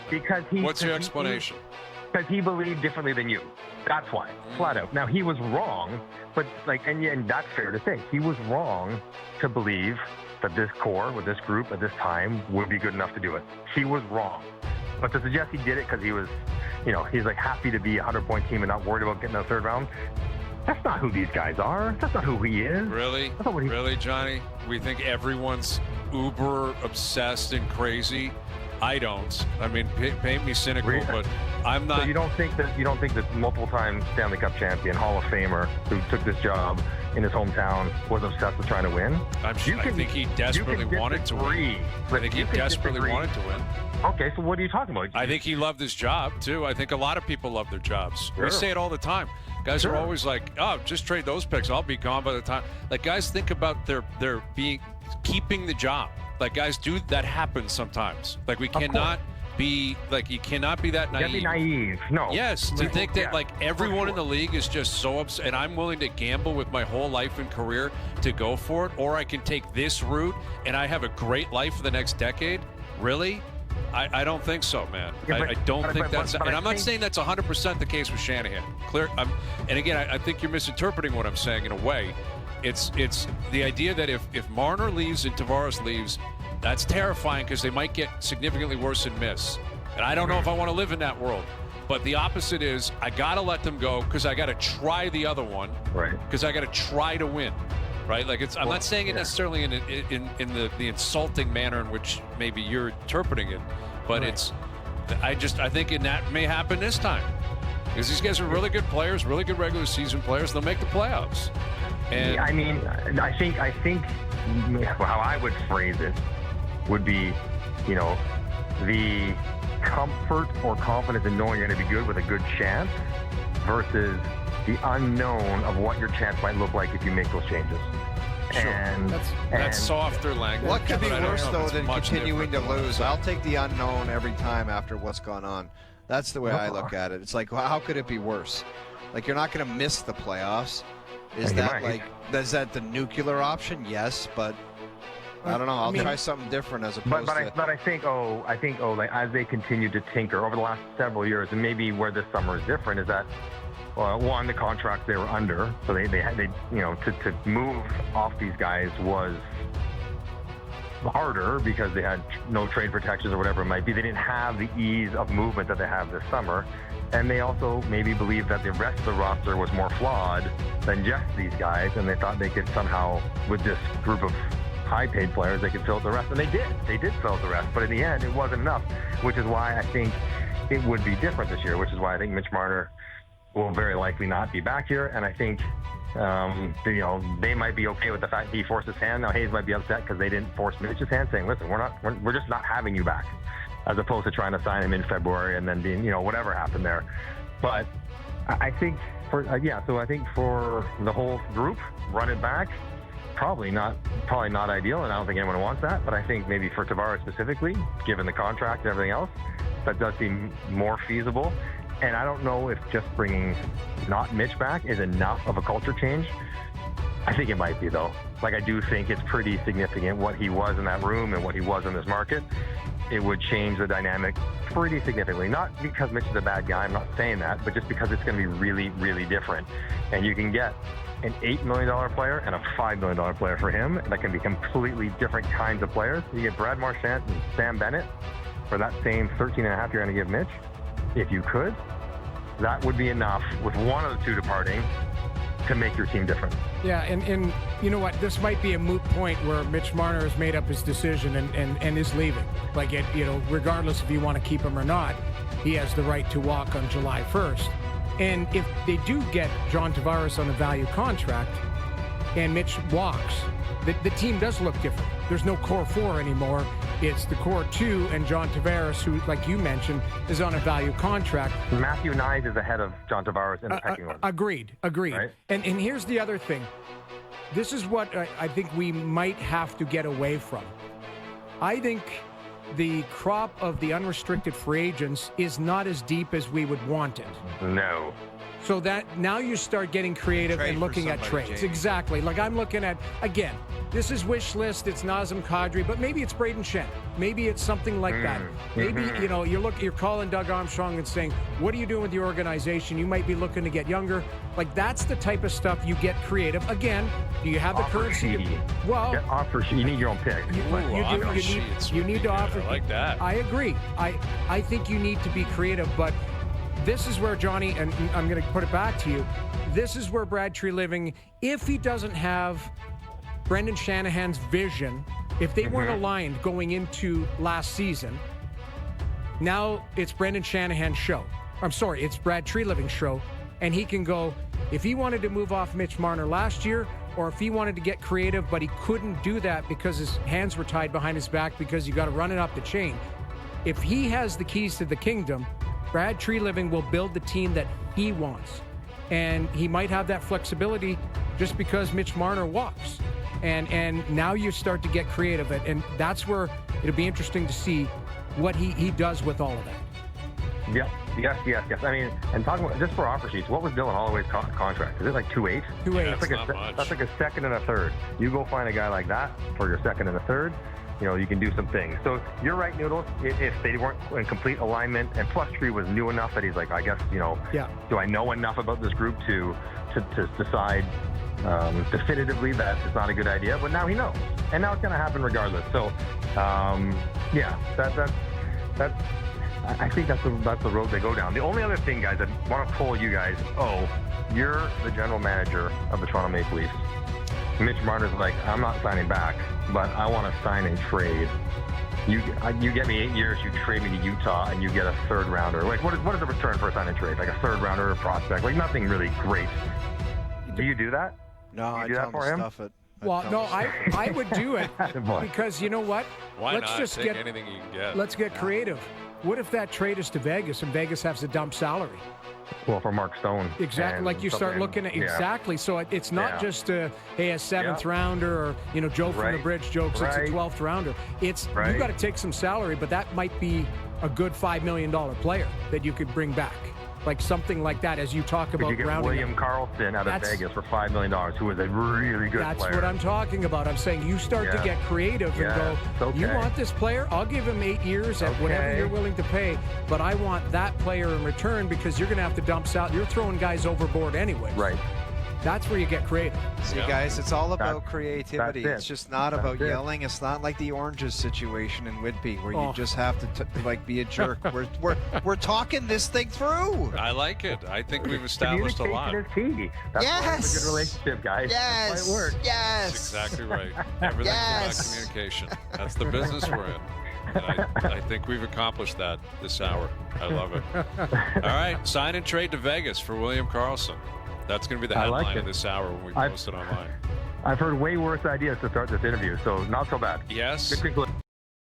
Because What's your explanation? Because he believed differently than you. That's why, flat out. Now, he was wrong, but and that's fair to say. He was wrong to believe that this core, with this group at this time, would be good enough to do it. He was wrong. But to suggest he did it because he was, he's like happy to be a 100-point team and not worried about getting to the third round, that's not who these guys are. That's not who he is. Really? Really, Johnny? We think everyone's uber obsessed and crazy? I don't. I mean, paint me cynical, but I'm not. So you don't think that multiple-time Stanley Cup champion, Hall of Famer, who took this job in his hometown, was obsessed with trying to win? I think he desperately wanted to win. I think he desperately wanted to win. Okay, so what are you talking about? I think he loved his job too. I think a lot of people love their jobs. Sure. We say it all the time. Guys are always like, "Oh, just trade those picks. I'll be gone by the time." Like guys think about their keeping the job. Like guys do that happens sometimes. Like we cannot be like you cannot be that naive. Can't be naive. No. Yes, to think that like everyone in the league is just so upset, and I'm willing to gamble with my whole life and career to go for it, or I can take this route and I have a great life for the next decade. Really? I don't think so, man. Yeah, I don't think that's, and I'm not saying that's 100% the case with Shanahan. And again, I think you're misinterpreting what I'm saying in a way. It's the idea that if Marner leaves and Tavares leaves, that's terrifying because they might get significantly worse and miss. And I don't know if I want to live in that world. But the opposite is I got to let them go because I got to try the other one. Right. Because I got to try to win. Right? Like I'm not saying it necessarily in the insulting manner in which maybe you're interpreting it, but I think that may happen this time. Because these guys are really good players, really good regular season players. They'll make the playoffs. And yeah, I mean, I think how I would phrase it would be, the comfort or confidence in knowing you're going to be good with a good chance versus the unknown of what your chance might look like if you make those changes. Sure. And that's softer language. What could be worse, though, than continuing to lose? I'll take the unknown every time after what's gone on. That's the way I look at it. It's like, well, how could it be worse? Like, you're not going to miss the playoffs. Is that the nuclear option? Yes, but I don't know. I'll try something different as opposed to. But I think like as they continue to tinker over the last several years, and maybe where this summer is different is that. One, the contracts they were under, so they to move off these guys was harder because they had no trade protections or whatever it might be. They didn't have the ease of movement that they have this summer, and they also maybe believed that the rest of the roster was more flawed than just these guys, and they thought they could somehow, with this group of high-paid players, they could fill the rest, and they did. They did fill the rest, but in the end, it wasn't enough, which is why I think it would be different this year, which is why I think Mitch Marner will very likely not be back here, and I think they might be okay with the fact he forced his hand. Now Hayes might be upset because they didn't force Mitch's hand, saying, "Listen, we're just not having you back," as opposed to trying to sign him in February and then being whatever happened there. But I think so I think for the whole group, run it back. Probably not ideal, and I don't think anyone wants that. But I think maybe for Tavares specifically, given the contract and everything else, that does seem more feasible. And I don't know if just bringing not Mitch back is enough of a culture change. I think it might be, though. Like, I do think it's pretty significant what he was in that room and what he was in this market. It would change the dynamic pretty significantly. Not because Mitch is a bad guy, I'm not saying that, but just because it's going to be really, really different. And you can get an $8 million player and a $5 million player for him that can be completely different kinds of players. You get Brad Marchand and Sam Bennett for that same 13.5 you're going to give Mitch. If you could, that would be enough with one of the two departing to make your team different. Yeah, and you know what? This might be a moot point where Mitch Marner has made up his decision and is leaving. Like, regardless if you want to keep him or not, he has the right to walk on July 1st. And if they do get John Tavares on a value contract and Mitch walks, the team does look different. There's no core four anymore. It's the core two and John Tavares, who, like you mentioned, is on a value contract. Matthew Knies is ahead of John Tavares in the pecking order. Agreed. Right? And here's the other thing. This is what I think we might have to get away from. I think the crop of the unrestricted free agents is not as deep as we would want it. No. So that now you start getting creative and looking at trades. James. Exactly. Like I'm looking at, again, this is wish list, it's Nazem Kadri, but maybe it's Braden Shen. Maybe it's something like that. Maybe, you're calling Doug Armstrong and saying, what are you doing with your organization? You might be looking to get younger. Like that's the type of stuff you get creative. Again, do you have the currency? Well, offer sheet. You need your own pick. You need to offer. I like that. I agree. I think you need to be creative, but this is where, Johnny, and I'm going to put it back to you, this is where Brad Treliving, if he doesn't have Brendan Shanahan's vision, if they weren't aligned going into last season, now it's Brendan Shanahan's show. I'm sorry, it's Brad Treliving's show, and he can go, if he wanted to move off Mitch Marner last year, or if he wanted to get creative, but he couldn't do that because his hands were tied behind his back because you got to run it up the chain. If he has the keys to the kingdom, Brad Treliving will build the team that he wants. And he might have that flexibility just because Mitch Marner walks. And now you start to get creative. And that's where it'll be interesting to see what he does with all of that. Yep. Yes. I mean, and talking about, just for offer sheets, what was Dylan Holloway's contract? Is it like 2.8? 2.8. That's like a second and a third. You go find a guy like that for your second and a third, you can do some things. So you're right, Noodles. If they weren't in complete alignment, and plus Tree was new enough that he's like, I guess, do I know enough about this group to decide definitively that it's not a good idea? But now he knows, and now it's going to happen regardless. So, that's. I think that's the road they go down. The only other thing, guys, I want to pull you guys. You're the general manager of the Toronto Maple Leafs. Mitch Marner's like, I'm not signing back, but I want to sign and trade. You get me 8 years, you trade me to Utah, and you get a third rounder. Like, what is the return for a sign and trade? Like a third rounder or a prospect? Like nothing really great. Do you do that? No, I tell him to stuff it. Well, no, I would do it because you know what? Why not take anything you can get? Let's get creative. What if that trade is to Vegas and Vegas has to dump salary? Well, for Mark Stone. Exactly. Like you start looking at exactly. So it's not just a seventh rounder or Joe from the Bridge jokes. It's a 12th rounder. It's you got to take some salary, but that might be a good $5 million player that you could bring back. Like something like that, as you talk about. You get William Karlsson out of Vegas for $5 million, who is a really good player. That's what I'm talking about. I'm saying you start to get creative and go, you want this player? I'll give him 8 years at whatever you're willing to pay, but I want that player in return because you're going to have to dump out. You're throwing guys overboard anyway. Right. That's where you get creative. See, guys, it's all about creativity. It's just not about yelling. It's not like the Oranges situation in Whitby where you just have to be a jerk. We're talking this thing through. I like it. I think we've established a lot. Communication is key. That's why it's a good relationship, guys. Yes. That's why it works. Yes. That's exactly right. Everything's about communication. That's the business we're in. And I think we've accomplished that this hour. I love it. All right, sign and trade to Vegas for William Karlsson. That's going to be the headline of this hour when we post it online. I've heard way worse ideas to start this interview, so not so bad. Yes. Good conclusion.